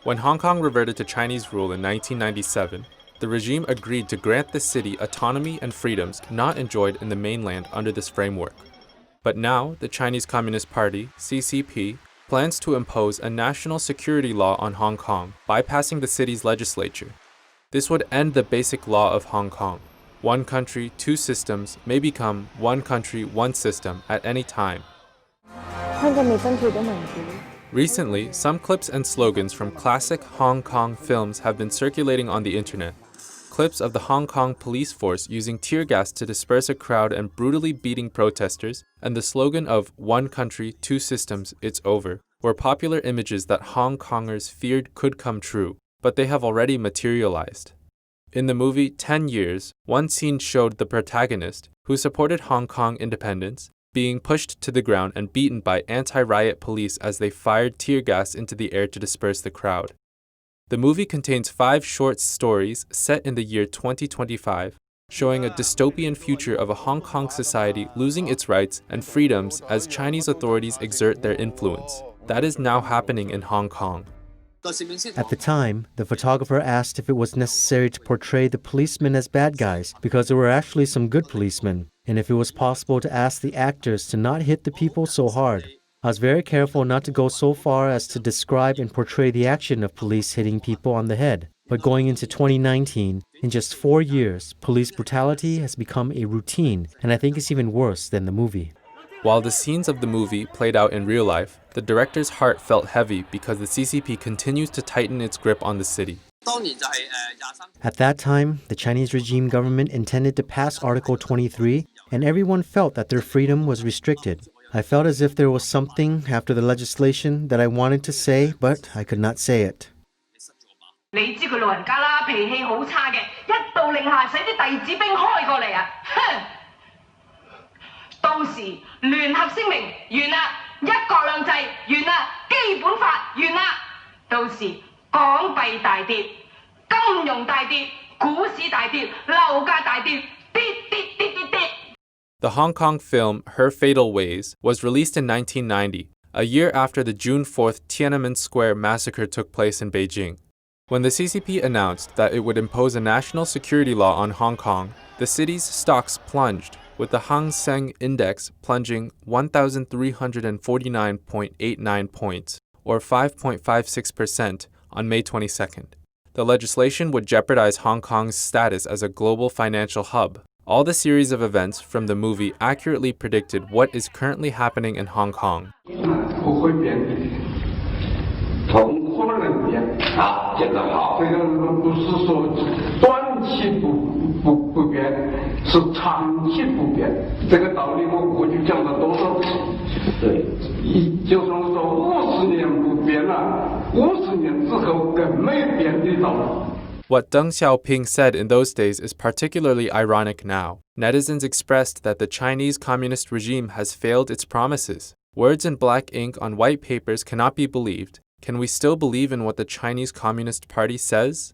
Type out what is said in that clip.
When Hong Kong reverted to Chinese rule in 1997, the regime agreed to grant the city autonomy and freedoms not enjoyed in the mainland under this framework. But now, the Chinese Communist Party, CCP, plans to impose a national security law on Hong Kong, bypassing the city's legislature. This would end the basic law of Hong Kong. One country, two systems may become one country, one system at any time. Recently, some clips and slogans from classic Hong Kong films have been circulating on the internet. Clips of the Hong Kong police force using tear gas to disperse a crowd and brutally beating protesters, and the slogan of "One country, two systems, it's over," were popular images that Hong Kongers feared could come true, but they have already materialized. In the movie 10 Years, one scene showed the protagonist, who supported Hong Kong independence, being pushed to the ground and beaten by anti-riot police as they fired tear gas into the air to disperse the crowd. The movie contains 5 short stories set in the year 2025, showing a dystopian future of a Hong Kong society losing its rights and freedoms as Chinese authorities exert their influence. That is now happening in Hong Kong. At the time, the photographer asked if it was necessary to portray the policemen as bad guys because there were actually some good policemen, and if it was possible to ask the actors to not hit the people so hard. I was very careful not to go so far as to describe and portray the action of police hitting people on the head. But going into 2019, in just 4 years, police brutality has become a routine, and I think it's even worse than the movie. While the scenes of the movie played out in real life, the director's heart felt heavy because the CCP continues to tighten its grip on the city. At that time, the Chinese regime government intended to pass Article 23, and everyone felt that their freedom was restricted. I felt as if there was something after the legislation that I wanted to say, but I could not say it. The Hong Kong film Her Fatal Ways was released in 1990, a year after the June 4th Tiananmen Square massacre took place in Beijing. When the CCP announced that it would impose a national security law on Hong Kong, the city's stocks plunged, with the Hang Seng Index plunging 1,349.89 points, or 5.56%, on May 22nd. The legislation would jeopardize Hong Kong's status as a global financial hub. All the series of events from the movie accurately predicted what is currently happening in Hong Kong. What Deng Xiaoping said in those days is particularly ironic now. Netizens expressed that the Chinese communist regime has failed its promises. Words in black ink on white papers cannot be believed. Can we still believe in what the Chinese Communist Party says?